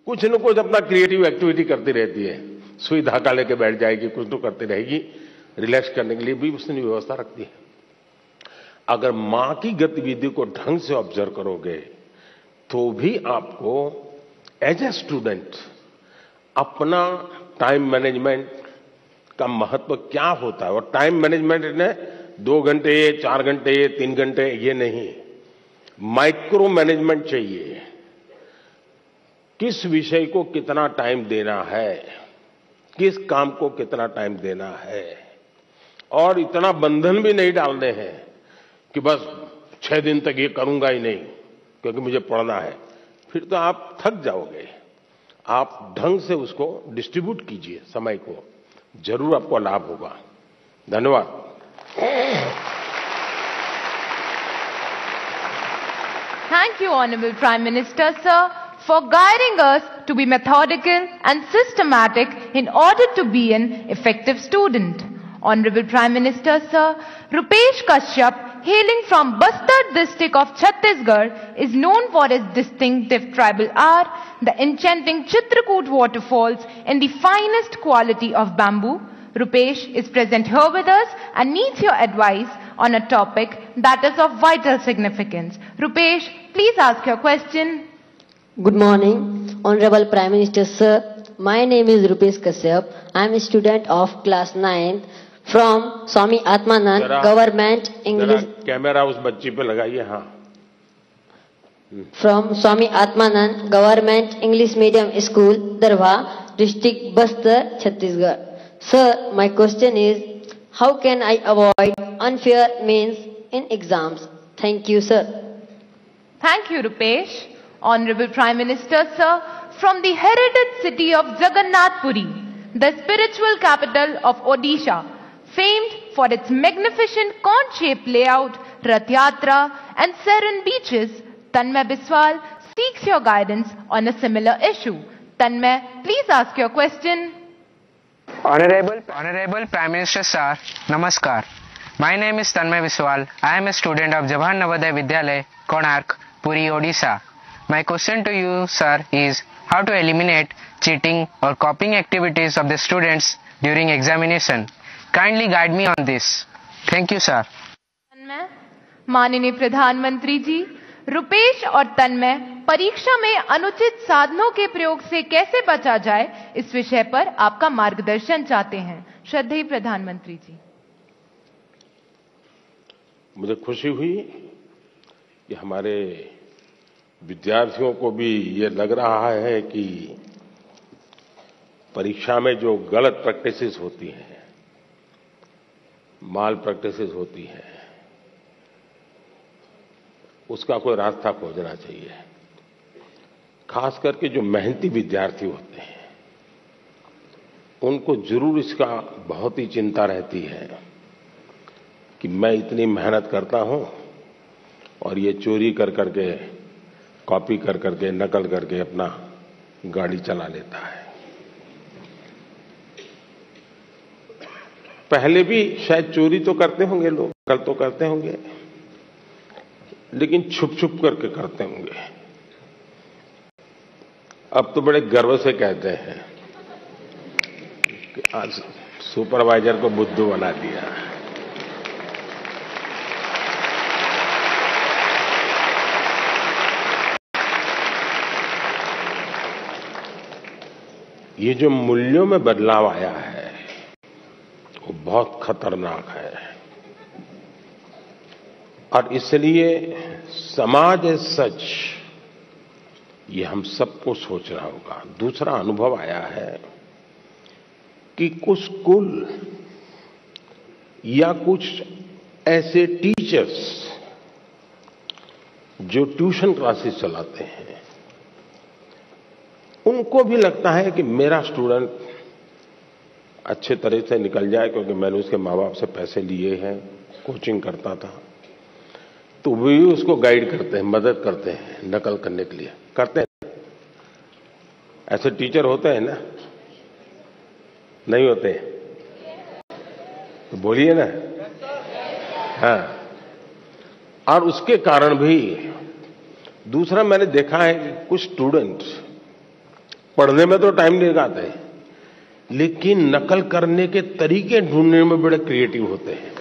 कुछ न कुछ अपना क्रिएटिव एक्टिविटी करती रहती है, सुई धागा लेके बैठ जाएगी, कुछ तो करती रहेगी, रिलैक्स करने के लिए भी उसने व्यवस्था रखती है। अगर मां की गतिविधि को ढंग से ऑब्जर्व करोगे तो भी आपको एज ए स्टूडेंट अपना टाइम मैनेजमेंट का महत्व क्या होता है, और टाइम मैनेजमेंट ने 2 घंटे 4 घंटे 3 घंटे ये नहीं, माइक्रो मैनेजमेंट चाहिए। किस विषय को कितना टाइम देना है, किस काम को कितना टाइम देना है, और इतना बंधन भी नहीं डालने हैं कि बस 6 दिन तक ये करूंगा ही नहीं क्योंकि मुझे पढ़ना है। फिर तो आप थक जाओगे। आप ढंग से उसको डिस्ट्रीब्यूट कीजिए समय को, जरूर आपको लाभ होगा। धन्यवाद। Thank you, Honorable Prime Minister, sir, for guiding us to be methodical and systematic in order to be an effective student. Honorable Prime Minister, sir, Rupesh Kashyap, hailing from Bastar district of Chhattisgarh, is known for his distinctive tribal art, the enchanting Chitrakoot waterfalls, and the finest quality of bamboo. Rupesh is present here with us and needs your advice on a topic that is of vital significance. Rupesh, please ask your question. Good morning, Honorable Prime Minister, sir. My name is Rupesh Kashyap. I am a student of class 9 from Swami Atmanand Government English. Camera उस बच्ची पे लगाइए। हाँ। From Swami Atmanand Government English Medium School, Darwa, District Bastar, Chhattisgarh. Sir, my question is, how can I avoid unfair means in exams? Thank you, sir. Thank you, Rupesh. Honorable Prime Minister, sir, from the heritage city of Jagannath Puri, the spiritual capital of Odisha, famed for its magnificent cone-shaped layout, Rath Yatra, and serene beaches, Tanmay Biswal seeks your guidance on a similar issue. Tanmay, please ask your question. Honorable Prime Minister, sir, Namaskar. My name is Tanmay Biswal. I am a student of Jawahar Navodaya Vidyalaya, Konark, Puri, Odisha. My question to you, sir, is how to eliminate cheating or copying activities of the students during examination. Kindly guide me on this. Thank you, sir. तन्मय, माननीय प्रधानमंत्री जी, रुपेश और तन्मय परीक्षा में अनुचित साधनों के प्रयोग से कैसे बचा जाए, इस विषय पर आपका मार्गदर्शन चाहते हैं। श्रद्धेय प्रधानमंत्री जी। मुझे खुशी हुई कि हमारे विद्यार्थियों को भी ये लग रहा है कि परीक्षा में जो गलत प्रैक्टिसेस होती हैं, माल प्रैक्टिसेस होती हैं, उसका कोई रास्ता खोजना चाहिए। खास करके जो मेहनती विद्यार्थी होते हैं उनको जरूर इसका बहुत ही चिंता रहती है कि मैं इतनी मेहनत करता हूं और ये चोरी कर करके, कॉपी कर करके, नकल करके अपना गाड़ी चला लेता है। पहले भी शायद चोरी तो करते होंगे लोग, नकल तो करते होंगे, लेकिन छुप छुप करके करते होंगे। अब तो बड़े गर्व से कहते हैं कि आज सुपरवाइजर को बुद्धू बना दिया। ये जो मूल्यों में बदलाव आया है वो बहुत खतरनाक है, और इसलिए समाज एज सच ये हम सबको सोचना होगा। दूसरा अनुभव आया है कि कुछ स्कूल या कुछ ऐसे टीचर्स जो ट्यूशन क्लासेस चलाते हैं, उनको भी लगता है कि मेरा स्टूडेंट अच्छे तरह से निकल जाए क्योंकि मैंने उसके माँ बाप से पैसे लिए हैं, कोचिंग करता था, तो वे भी उसको गाइड करते हैं, मदद करते हैं नकल करने के लिए। करते हैं ऐसे टीचर होते हैं ना, नहीं होते? तो बोलिए ना। हाँ, और उसके कारण भी दूसरा मैंने देखा है कि कुछ स्टूडेंट पढ़ने में तो टाइम नहीं लगाते, लेकिन नकल करने के तरीके ढूंढने में बड़े क्रिएटिव होते हैं।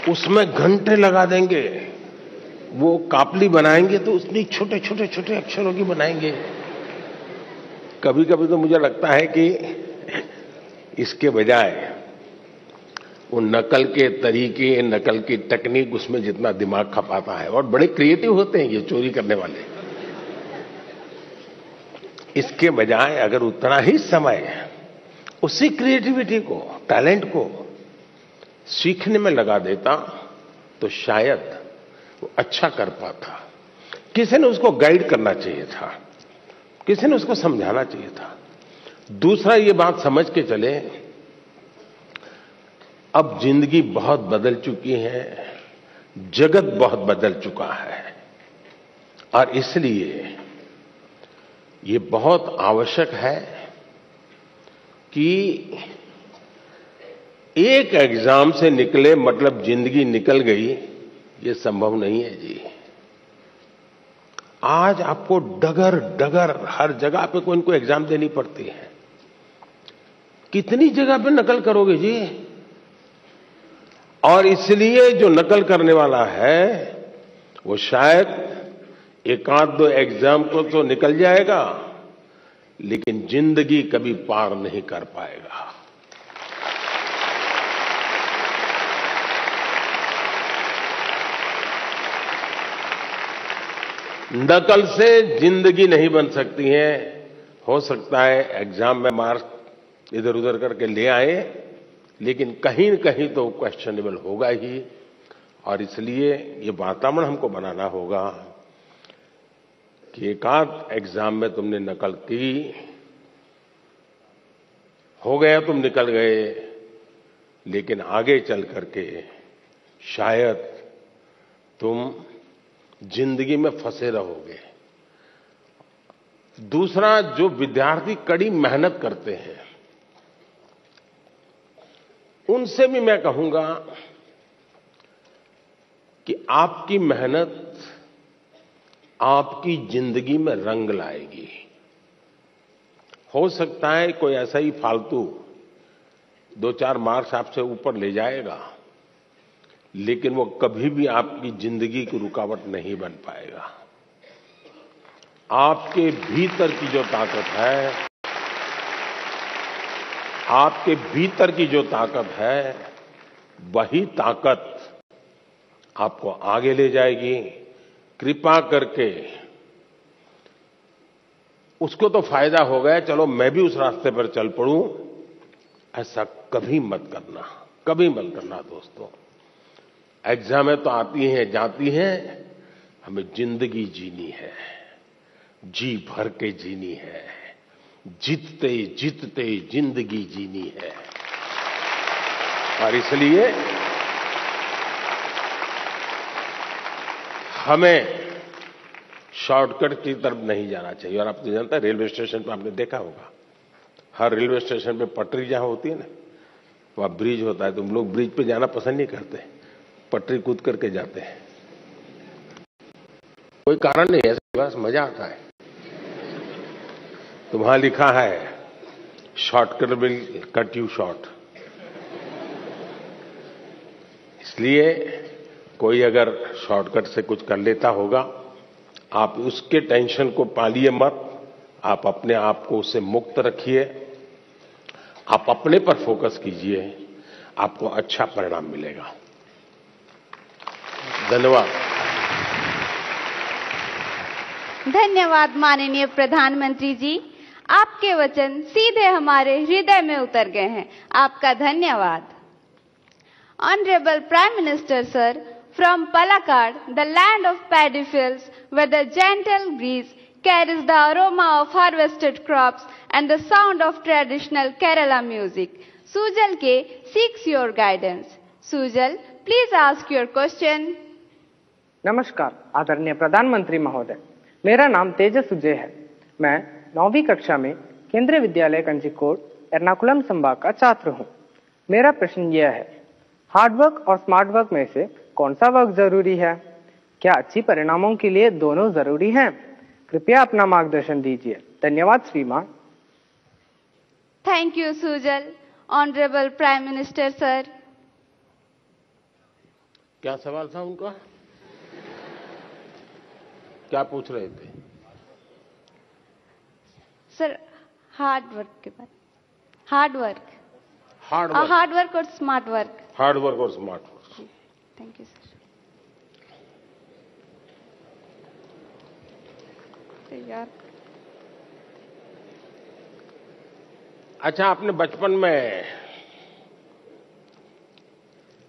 उसमें घंटे लगा देंगे, वो कापली बनाएंगे तो उसमें छोटे छोटे छोटे अक्षरों की बनाएंगे। कभी कभी तो मुझे लगता है कि इसके बजाय वो नकल के तरीके, नकल की टेक्निक, उसमें जितना दिमाग खपाता है, और बड़े क्रिएटिव होते हैं ये चोरी करने वाले। इसके बजाय अगर उतना ही समय उसी क्रिएटिविटी को, टैलेंट को सीखने में लगा देता तो शायद वो अच्छा कर पाता। किसी ने उसको गाइड करना चाहिए था, किसी ने उसको समझाना चाहिए था। दूसरा, ये बात समझ के चले, अब जिंदगी बहुत बदल चुकी है, जगत बहुत बदल चुका है, और इसलिए ये बहुत आवश्यक है कि एक एग्जाम से निकले मतलब जिंदगी निकल गई, ये संभव नहीं है जी। आज आपको डगर डगर हर जगह पे कोई इनको एग्जाम देनी पड़ती है। कितनी जगह पे नकल करोगे जी? और इसलिए जो नकल करने वाला है वो शायद एक आध दो एग्जाम को तो निकल जाएगा, लेकिन जिंदगी कभी पार नहीं कर पाएगा। नकल से जिंदगी नहीं बन सकती है। हो सकता है एग्जाम में मार्क्स इधर उधर करके ले आए, लेकिन कहीं न कहीं तो क्वेश्चनेबल होगा ही। और इसलिए ये वातावरण हमको बनाना होगा कि एक आध एग्जाम में तुमने नकल की, हो गया, तुम निकल गए, लेकिन आगे चल करके शायद तुम जिंदगी में फंसे रहोगे। दूसरा, जो विद्यार्थी कड़ी मेहनत करते हैं उनसे भी मैं कहूंगा कि आपकी मेहनत आपकी जिंदगी में रंग लाएगी। हो सकता है कोई ऐसा ही फालतू 2-4 मार्क्स आपसे ऊपर ले जाएगा, लेकिन वो कभी भी आपकी जिंदगी की रुकावट नहीं बन पाएगा। आपके भीतर की जो ताकत है, आपके भीतर की जो ताकत है, वही ताकत आपको आगे ले जाएगी। कृपा करके उसको तो फायदा हो गया, चलो मैं भी उस रास्ते पर चल पड़ूं, ऐसा कभी मत करना, कभी मत करना दोस्तों। एग्जामें तो आती हैं जाती हैं, हमें जिंदगी जीनी है, जी भर के जीनी है, जीतते जीतते जिंदगी जीनी है। और इसलिए हमें शॉर्टकट की तरफ नहीं जाना चाहिए। और आप तो जानते हैं, रेलवे स्टेशन पर आपने देखा होगा, हर रेलवे स्टेशन पे पटरी जहां होती है ना, वहां ब्रिज होता है। तुम लोग ब्रिज पे जाना पसंद नहीं करते, पटरी कूद करके जाते हैं। कोई कारण नहीं है, बस मजा आता है। तो वहां लिखा है shortcut will cut you short. इसलिए कोई अगर शॉर्टकट से कुछ कर लेता होगा, आप उसके टेंशन को पालिए मत, आप अपने आप को उससे मुक्त रखिए, आप अपने पर फोकस कीजिए, आपको अच्छा परिणाम मिलेगा। धन्यवाद। धन्यवाद माननीय प्रधानमंत्री जी, आपके वचन सीधे हमारे हृदय में उतर गए हैं। आपका धन्यवाद। Honourable prime minister sir, from Palakkad, the land of paddy fields, where the gentle breeze carries the aroma of harvested crops and the sound of traditional Kerala music, Sujal K seeks your guidance. Sujal, please ask your question. नमस्कार आदरणीय प्रधानमंत्री महोदय, मेरा नाम तेजस सुजय है। मैं 9वीं कक्षा में केंद्रीय विद्यालय कंजीकोट एर्नाकुलम संभाग का छात्र हूँ। मेरा प्रश्न यह है, हार्ड वर्क और स्मार्ट वर्क में से कौन सा वर्क जरूरी है? क्या अच्छी परिणामों के लिए दोनों जरूरी हैं? कृपया अपना मार्गदर्शन दीजिए। धन्यवाद श्रीमान। Thank you Sujal. Honourable prime minister sir. क्या सवाल था उनका? क्या पूछ रहे थे? सर हार्ड वर्क के बाद। हार्ड वर्क और स्मार्ट वर्क। हार्ड वर्क और smart work. Thank you sir. तैयार। अच्छा, आपने बचपन में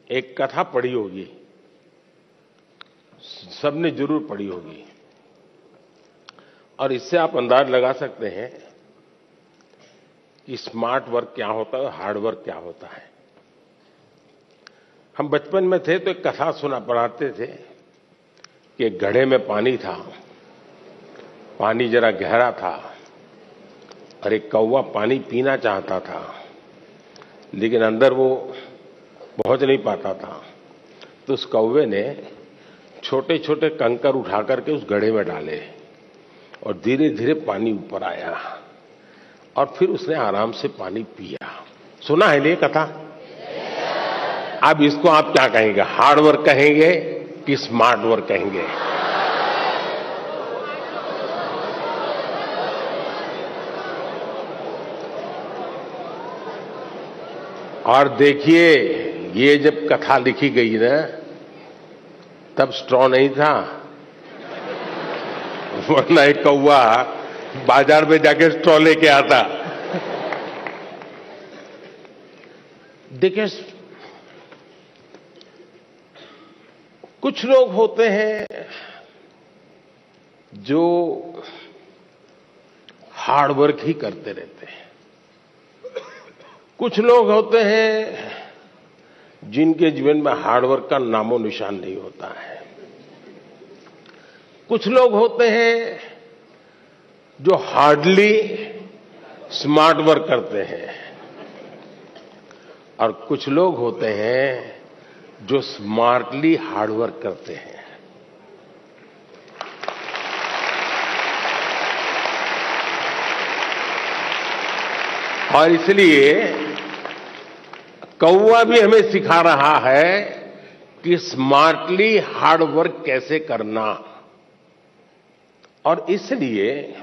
एक कथा पढ़ी होगी, सबने जरूर पढ़ी होगी, और इससे आप अंदाज लगा सकते हैं कि स्मार्ट वर्क क्या होता है, हार्ड वर्क क्या होता है। हम बचपन में थे तो एक कथा सुना पढ़ाते थे कि एक घड़े में पानी था, पानी जरा गहरा था और एक कौवा पानी पीना चाहता था, लेकिन अंदर वो पहुंच नहीं पाता था। तो उस कौवे ने छोटे छोटे कंकर उठा करके उस घड़े में डाले और धीरे धीरे पानी ऊपर आया और फिर उसने आराम से पानी पिया। सुना है ये कथा? अब इसको आप क्या कहेंगे, हार्ड वर्क कहेंगे कि स्मार्ट वर्क कहेंगे? और देखिए, ये जब कथा लिखी गई ना, तब स्ट्रॉ नहीं था, वरना एक कौवा बाजार में जाके स्ट्रॉ लेके आता। देखिए, कुछ लोग होते हैं जो हार्ड वर्क ही करते रहते हैं, कुछ लोग होते हैं जिनके जीवन में हार्ड वर्क का नामो निशान नहीं होता है, कुछ लोग होते हैं जो हार्डली स्मार्ट वर्क करते हैं, और कुछ लोग होते हैं जो स्मार्टली हार्ड वर्क करते हैं। और इसलिए कौवा भी हमें सिखा रहा है कि स्मार्टली हार्ड वर्क कैसे करना। और इसलिए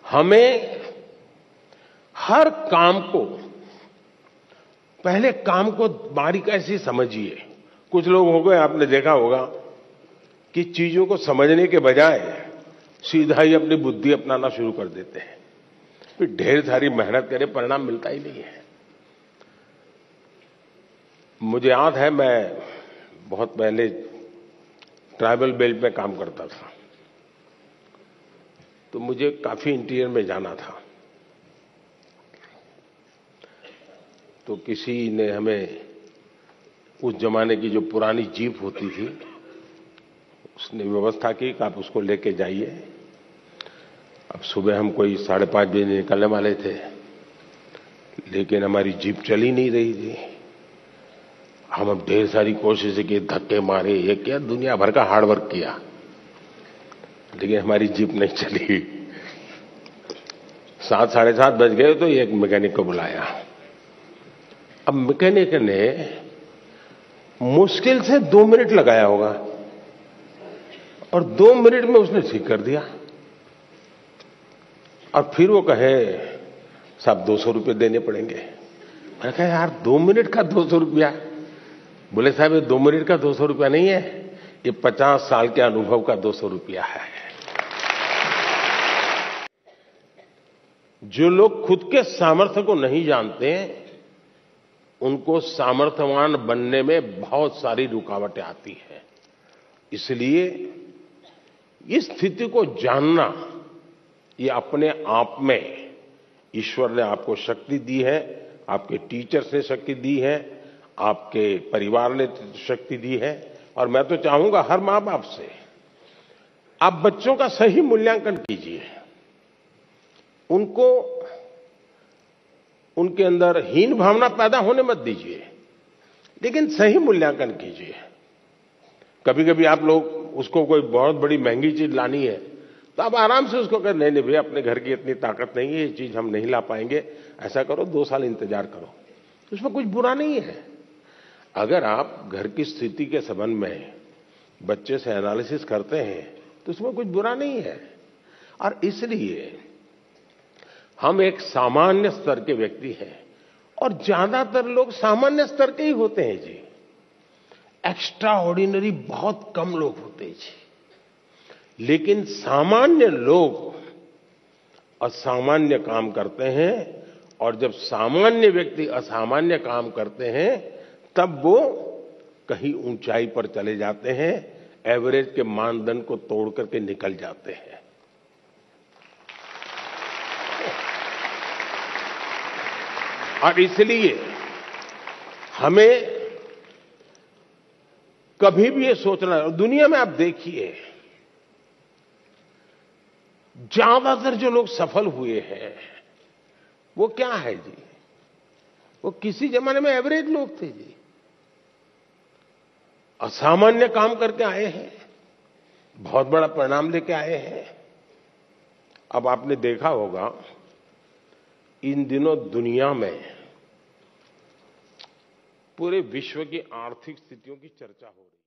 हमें हर काम को, पहले काम को बारीकी से समझिए। कुछ लोग हो गए, आपने देखा होगा कि चीजों को समझने के बजाय सीधा ही अपनी बुद्धि अपनाना शुरू कर देते हैं, फिर ढेर सारी मेहनत करे, परिणाम मिलता ही नहीं है। मुझे याद है, मैं बहुत पहले ट्राइबल बेल्ट में काम करता था, तो मुझे काफी इंटीरियर में जाना था। तो किसी ने हमें, उस जमाने की जो पुरानी जीप होती थी, उसने व्यवस्था की कि आप उसको लेके जाइए। अब सुबह हम कोई 5:30 बजे निकलने वाले थे, लेकिन हमारी जीप चली नहीं रही थी। हम अब ढेर सारी कोशिशें की, धक्के मारे, ये किया, दुनिया भर का हार्ड वर्क किया, लेकिन हमारी जीप नहीं चली। 7, 7:30 बज गए तो एक मैकेनिक को बुलाया। अब मैकेनिक ने मुश्किल से 2 मिनट लगाया होगा और 2 मिनट में उसने ठीक कर दिया। और फिर वो कहे, साहब 200 रुपये देने पड़ेंगे। मैंने कहा, यार 2 मिनट का 200 रुपया? बोले, साहब ये 2 मिनट का 200 रुपया नहीं है, ये 50 साल के अनुभव का 200 रुपया है। जो लोग खुद के सामर्थ्य को नहीं जानते, उनको सामर्थ्यवान बनने में बहुत सारी रुकावटें आती हैं। इसलिए इस स्थिति को जानना, ये अपने आप में ईश्वर ने आपको शक्ति दी है, आपके टीचर्स ने शक्ति दी है, आपके परिवार ने शक्ति दी है। और मैं तो चाहूंगा हर मां बाप से, आप बच्चों का सही मूल्यांकन कीजिए, उनको उनके अंदर हीन भावना पैदा होने मत दीजिए। लेकिन सही मूल्यांकन कीजिए। कभी कभी आप लोग उसको कोई बहुत बड़ी महंगी चीज लानी है तो आप आराम से उसको कहें, नहीं भैया अपने घर की इतनी ताकत नहीं है, ये चीज हम नहीं ला पाएंगे, ऐसा करो 2 साल इंतजार करो, उसमें कुछ बुरा नहीं है। अगर आप घर की स्थिति के संबंध में बच्चे से एनालिसिस करते हैं तो उसमें कुछ बुरा नहीं है। और इसलिए हम एक सामान्य स्तर के व्यक्ति हैं और ज्यादातर लोग सामान्य स्तर के ही होते हैं जी। एक्स्ट्रा ऑर्डिनरी बहुत कम लोग होते हैं जी। लेकिन सामान्य लोग असामान्य काम करते हैं और जब सामान्य व्यक्ति असामान्य काम करते हैं तब वो कहीं ऊंचाई पर चले जाते हैं, एवरेज के मानदंड को तोड़ करके निकल जाते हैं। और इसलिए हमें कभी भी ये सोचना, दुनिया में आप देखिए ज्यादातर जो लोग सफल हुए हैं वो क्या है जी, वो किसी जमाने में एवरेज लोग थे जी, असामान्य काम करके आए हैं, बहुत बड़ा परिणाम लेके आए हैं। अब आपने देखा होगा इन दिनों दुनिया में पूरे विश्व की आर्थिक स्थितियों की चर्चा हो रही है।